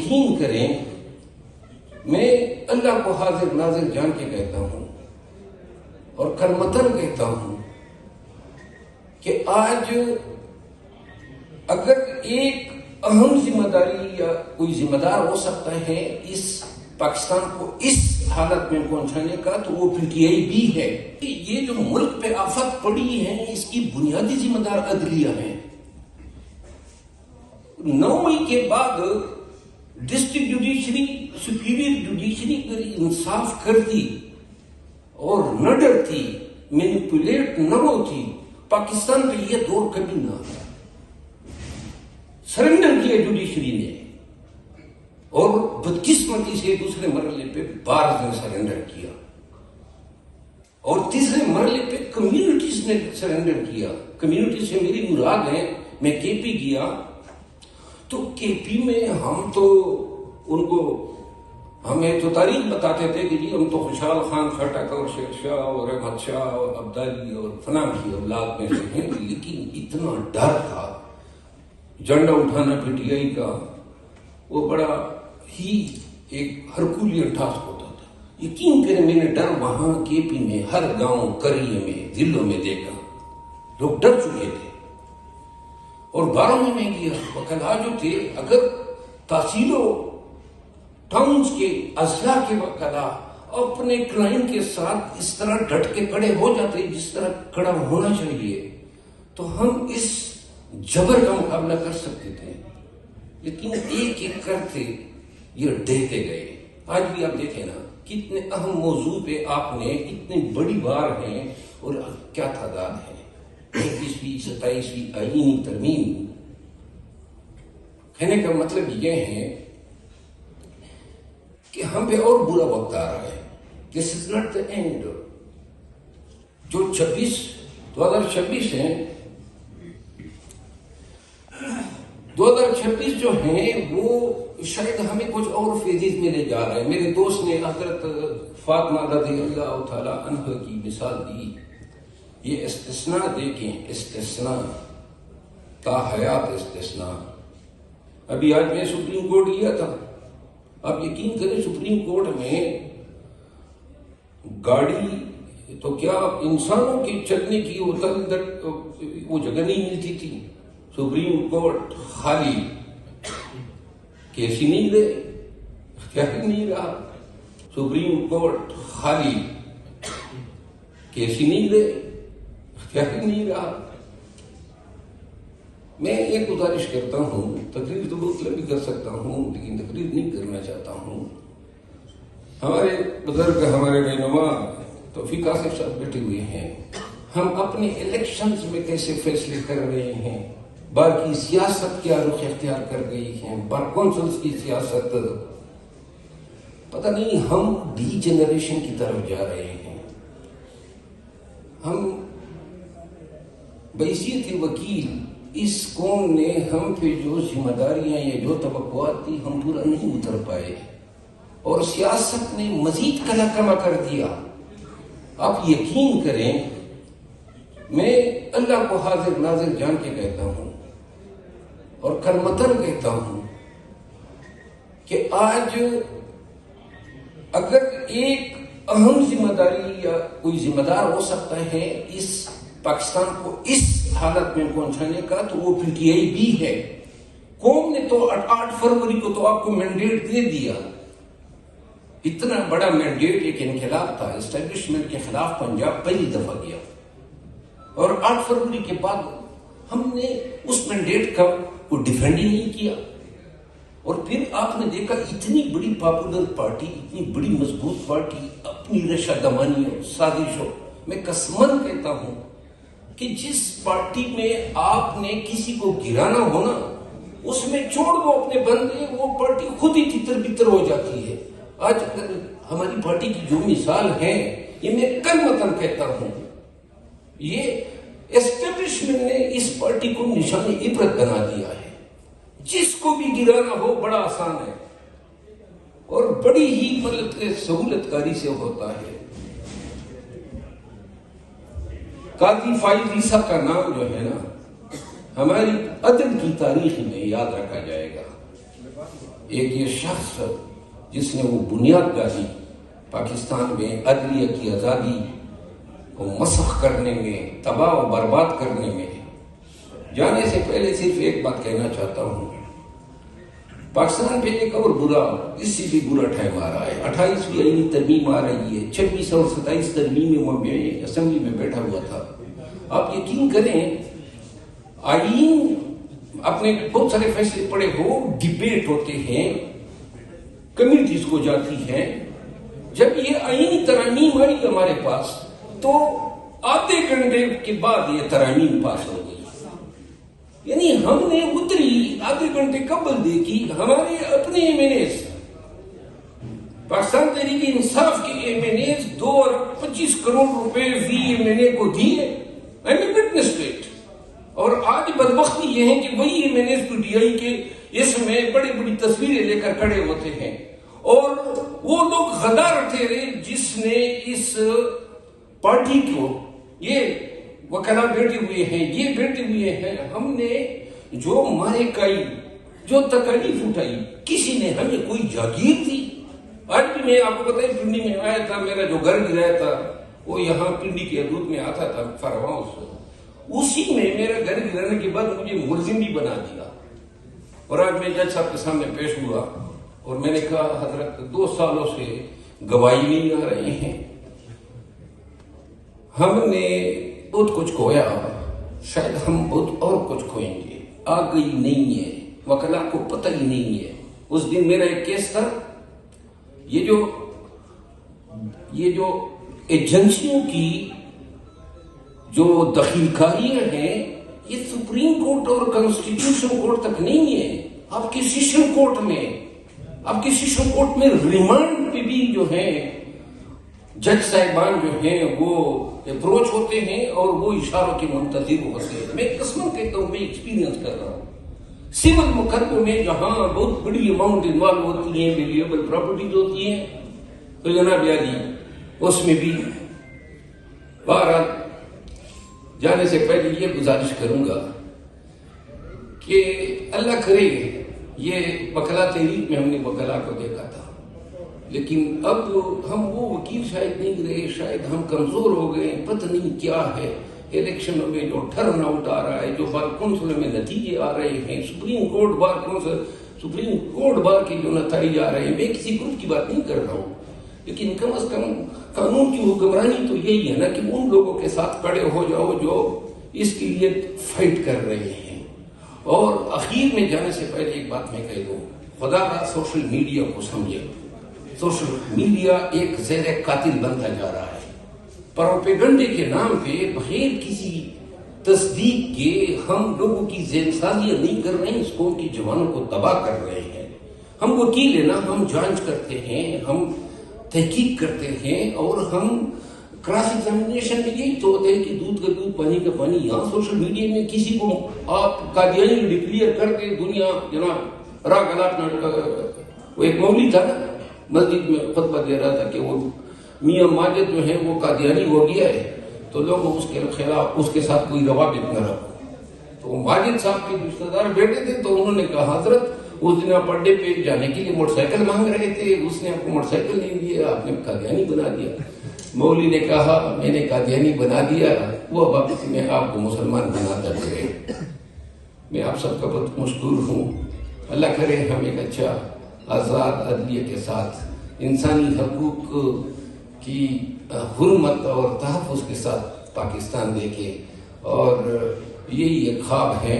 یقین کریں، میں اللہ کو حاضر ناظر جان کے کہتا ہوں اور کلمتاً کہتا ہوں کہ آج اگر ایک اہم ذمہ داری یا کوئی ذمہ دار ہو سکتا ہے اس پاکستان کو اس حالت میں پہنچانے کا، تو وہ پی ٹی آئی بھی ہے۔ یہ جو ملک پہ آفت پڑی ہے اس کی بنیادی ذمہ دار عدلیہ ہیں۔ 9 مئی کے بعد ڈسٹرکٹ جوڈیشری، سپیریئر جوڈیشری اگر انصاف کرتی اور نہ ڈرتی، مینیپولیٹ نہ ہوتی، پاکستان پہ یہ دور کبھی نہ آتا۔ سرنڈر کیا جوڈیشری نے، اور بدقسمتی سے دوسرے مرحلے پہ بارز نے سرنڈر کیا، اور تیسرے مرحلے پہ کمیونٹیز نے سرنڈر کیا۔ کمیونٹی سے میری مراد ہے، میں کے پی گیا تو کے پی میں ہم تو ان کو، ہمیں تو تاریخ بتاتے تھے کہ جی ہم تو خوشحال خان خٹک اور شیر شاہ اور احمد شاہ اور عبدالی اور فلاں کی اولاد میں سے ہیں، لیکن اتنا ڈر تھا جھنڈا اٹھانا پی ٹی آئی کا، وہ بڑا ہی ایک ہرکولین ٹاسک ہوتا تھا۔ یقین کریں میں نے ڈر وہاں کے پی میں ہر گاؤں کریے میں ضلعوں میں دیکھا، لوگ ڈر چکے تھے۔ اور 12 میں گیا، وکلا جو تھے اگر تحصیلوں ٹاؤنز کے اضلاع کے وکلا اپنے کلائنٹ کے ساتھ اس طرح ڈٹ کے کھڑے ہو جاتے جس طرح کھڑا ہونا چاہیے، تو ہم اس جبر کا مقابلہ کر سکتے تھے، لیکن ایک ایک کرتے یہ ڈہتے گئے۔ آج بھی آپ دیکھیں نا کتنے اہم موضوع پہ آپ نے اتنی بڑی بار ہیں اور کیا تعداد ہے، 21ویں 27ویں آئینی ترمیم۔ کہنے کا مطلب یہ ہے کہ ہم پہ اور برا وقت آ رہا ہے۔ دس از ناٹ دا اینڈ۔ جو 2026 ہیں، 2026 جو ہیں وہ شاید ہمیں کچھ اور فیزز میں لے جا رہے ہیں۔ میرے دوست نے حضرت فاطمہ رضی اللہ تعالی عنہ کی مثال دی۔ یہ استثناء دیکھیں، استثناء تا حیات استثناء۔ ابھی آج میں سپریم کورٹ گیا تھا، آپ یقین کریں سپریم کورٹ میں گاڑی تو کیا انسانوں کے چلنے کی وہ جگہ نہیں ملتی تھی۔ سپریم کورٹ خالی، کیسی نہیں رہے، اختیار نہیں رہا۔ سپریم کورٹ خالی، کیسی نہیں رہے، اختیار نہیں رہا۔ میں ایک گزارش کرتا ہوں، تقریر تو بہت لمبی کر سکتا ہوں لیکن تقریر نہیں کرنا چاہتا ہوں۔ ہمارے بزرگ، ہمارے رہنما توفیق آصف صاحب بیٹھے ہوئے ہیں، ہم اپنے الیکشنز میں کیسے فیصلے کر رہے ہیں، بار کی سیاست کیا رخ اختیار کر گئی ہے، بار کونسلز کی سیاست، پتہ نہیں ہم ڈی جنریشن کی طرف جا رہے ہیں۔ ہم بحیثیت وکیل، اس قوم نے ہم پہ جو ذمہ داریاں یا جو توقعات تھی ہم پورا نہیں اتر پائے، اور سیاست نے مزید کلا کما کر دیا۔ آپ یقین کریں، میں اللہ کو حاضر ناظر جان کے کہتا ہوں اور کلمتاً کہتا ہوں کہ آج اگر ایک اہم ذمہ داری یا کوئی ذمہ دار ہو سکتا ہے اس پاکستان کو اس حالت میں پہنچانے کا، تو وہ پی ٹی آئی بھی ہے۔ قوم نے تو 8 فروری کو تو آپ کو مینڈیٹ دے دیا، اتنا بڑا مینڈیٹ، ایک انقلاب تھا، اسٹیبلشمنٹ کے خلاف پنجاب پہلی دفعہ گیا، اور 8 فروری کے بعد ہم نے اس مینڈیٹ کا کوئی ڈیفینڈ ہی نہیں کیا۔ اور پھر آپ نے دیکھا اتنی بڑی پاپولر پارٹی، اتنی بڑی مضبوط پارٹی اپنی رشا دمانیوں، سازشوں، میں قسماً کہتا ہوں کہ جس پارٹی میں آپ نے کسی کو گرانا ہونا، اس میں چھوڑ دو اپنے بندے، وہ پارٹی خود ہی تتر بتر ہو جاتی ہے۔ آج اگر ہماری پارٹی کی جو مثال ہے، یہ میں کلمتاً کہتا ہوں، یہ اسٹیبلشمنٹ نے اس پارٹی کو نشان عبرت بنا دیا ہے۔ جس کو بھی گرانا ہو بڑا آسان ہے اور بڑی ہی سہولت کاری سے ہوتا ہے۔ قاضی فائز عیسیٰ کا نام جو ہے نا، ہماری عدل کی تاریخ میں یاد رکھا جائے گا۔ ایک یہ شخص جس نے وہ بنیاد ڈالی پاکستان میں عدلیہ کی آزادی کو مسخ کرنے میں، تباہ و برباد کرنے میں، جانے سے پہلے صرف ایک بات کہنا چاہتا ہوں، پاکستان پہ ایک اور برا، اس سے بھی برا ٹائم آ رہا ہے۔ 28ویں آئینی ترمیم آ رہی ہے، 26 اور 27 ترمیمیں میں اسمبلی میں بیٹھا ہوا تھا۔ آپ یقین کریں، آئین اپنے بہت سارے فیصلے پڑے ہو، ڈیبیٹ ہوتے ہیں، کمیٹیز کو جاتی ہیں۔ جب یہ آئینی ترامیم آئی ہمارے پاس تو آدھے گھنٹے کے بعد یہ ترامیم پاس ہو گئی، یعنی ہم نے اتری آدھے گھنٹے قبل دیکھی، ہمارے اپنے M N as, Pakistan Tehreek Insaf کے ایم این ایز 2 ارب 25 کروڑ روپے وی ایم این اے کو دیے، اور آج بدبختی یہ ہے کہ وہی MNAs PTI کے اس میں بڑی بڑی تصویریں لے کر کھڑے ہوتے ہیں، اور وہ لوگ غدار ٹھہرے جس نے اس پارٹی کو، یہ وکلا بیٹھے ہوئے ہیں، یہ بیٹھے ہوئے ہیں، ہم نے جو مارے کائی، جو تکلیف اٹھائی، کسی نے ہمیں کوئی جاگیر دی؟ آج بھی میں آپ کو بتائیں، پنڈی میں آیا تھا، میرا جو گھر گرایا تھا وہ یہاں پنڈی کے حدود میں آتا تھا فارم ہاؤس، اسی میں میرا گھر گرانے کے بعد مجھے ملزم بھی بنا دیا، اور آج میں جج صاحب کے سامنے پیش ہوا اور میں نے کہا حضرت 2 سالوں سے گواہی نہیں آ رہے ہیں، ہم نے بہت کچھ کھویا، شاید ہم بہت اور کچھ کھوئیں گے، آ گئی نہیں ہے، وکلا کو پتہ ہی نہیں ہے۔ اس دن میرا ایک کیس تھا، یہ جو ایجنسیوں کی جو دخیل کاریاں ہیں، یہ سپریم کورٹ اور کانسٹیٹیوشن کورٹ تک نہیں ہے، آپ کے سیشن کورٹ میں ریمانڈ پہ بھی جو ہے جج صاحبان جو ہیں وہ اپروچ ہوتے ہیں اور وہ اشاروں کے منتظر ہوتے ہیں۔ میں قسم کہتا ہوں، میں ایکسپیرینس کر رہا ہوں، سول مقدمے میں جہاں بہت بڑی اماؤنٹ انوالو ہوتی ہیں، ویلیبل پراپرٹیز ہوتی ہیں، تو جناب یادی اس میں بھی بہرحال جانے سے پہلے یہ گزارش کروں گا کہ اللہ کرے، یہ وکلا تحریک میں ہم نے وکلا کو دیکھا تھا، لیکن اب ہم وہ وکیل شاید نہیں رہے، شاید ہم کمزور ہو گئے، پتہ نہیں کیا ہے۔ الیکشنوں میں جو ٹرن آؤٹ آ رہا ہے، جو بار کونسلوں میں نتیجے آ رہے ہیں، سپریم کورٹ بار کے جو نتائج آ رہے ہیں، میں کسی گروپ کی بات نہیں کر رہا ہوں، لیکن کم از کم قانون کی حکمرانی تو یہی ہے نا کہ ان لوگوں کے ساتھ کھڑے ہو جاؤ جو اس کے لیے فائٹ کر رہے ہیں۔ اور اخیر میں جانے سے پہلے ایک بات میں کہہ دوں، خدا کا سوشل میڈیا کو سمجھے، سوشل میڈیا ایک زہر قاتل بنتا جا رہا ہے، پروپیگنڈے کے نام پہ بغیر کسی تصدیق کے ہم لوگوں کی ذہن سازیاں نہیں کر رہے ہیں، اس قوم کی جوانوں کو تباہ کر رہے ہیں۔ ہم وکیل ہیں نا، ہم جانچ کرتے ہیں، ہم تحقیق کرتے ہیں، اور ہم کراس ایگزامینیشن میں یہی تو ہوتا ہے کہ دودھ کا دودھ پانی کا پانی۔ یہاں سوشل میڈیا میں کسی کو آپ قادیانی ڈکلیئر کر کے دنیا، جناب راگ الاٹمنٹ کا وہ ایک مولوی تھا نا، مسجد میں خطبہ دے رہا تھا کہ وہ میاں ماجد جو ہے وہ قادیانی ہو گیا ہے، تو لوگ اس کے خلاف اس کے ساتھ کوئی روابط نہ رکھو۔ تو ماجد صاحب کے رشتہ دار بیٹھے تھے، تو انہوں نے کہا حضرت اس دن آپ اڈے پہ جانے کے لیے موٹر سائیکل مانگ رہے تھے، اس نے آپ کو موٹر سائیکل نہیں دیا، آپ نے قادیانی بنا دیا۔ مولوی نے کہا میں نے قادیانی بنا دیا، وہ واپس میں آپ کو مسلمان بناتا رہے۔ میں آپ سب کا بہت مشکور ہوں، اللہ کرے ہم ایک اچھا آزاد عدلیہ کے ساتھ انسانی حقوق کی حرمت اور تحفظ کے ساتھ پاکستان دیکھے، اور یہی ایک خواب ہے۔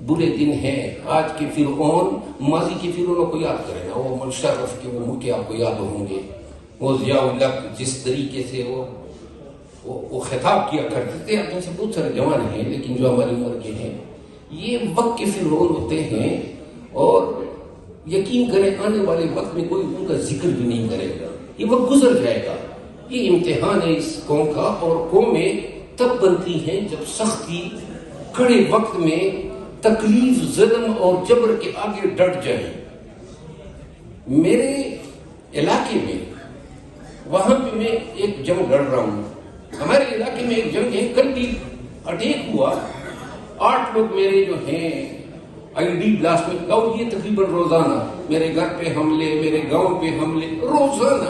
برے دن ہیں آج کے فرعون، ماضی کے فرعونوں کو یاد کریں نا، وہ مشرف کے وہ ملک آپ کو یاد ہوں گے، وہ ضیاء الحق جس طریقے سے وہ خطاب کیا کرتے تھے، آپ میں سے بہت سارے جوان ہیں لیکن جو ہماری عمر کے ہیں، یہ وقت کے فرعون ہوتے ہیں، اور یقین کریں آنے والے وقت میں کوئی ان کا ذکر بھی نہیں کرے گا، یہ وقت گزر جائے گا۔ یہ امتحان ہے اس قوم کا، اور قومیں تب بنتی ہیں جب سختی کڑے وقت میں تکلیف، ظلم اور جبر کے آگے ڈٹ جائیں۔ میرے علاقے میں وہاں پہ میں ایک جنگ لڑ رہا ہوں، ہمارے علاقے میں ایک جنگ ہے، کل بھی اٹیک ہوا، 8 لوگ میرے جو ہیں IED بلاسٹ میں، اور یہ تقریباً روزانہ میرے گھر پہ حملے، میرے گاؤں پہ حملے، روزانہ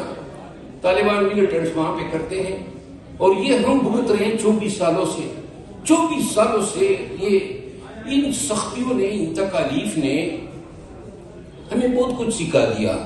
طالبان ملیٹنٹس وہاں پہ کرتے ہیں، اور یہ ہم بھگت رہے ہیں 24 سالوں سے۔ 24 سالوں سے یہ ان سختیوں نے، ان تکالیف نے ہمیں بہت کچھ سکھا دیا۔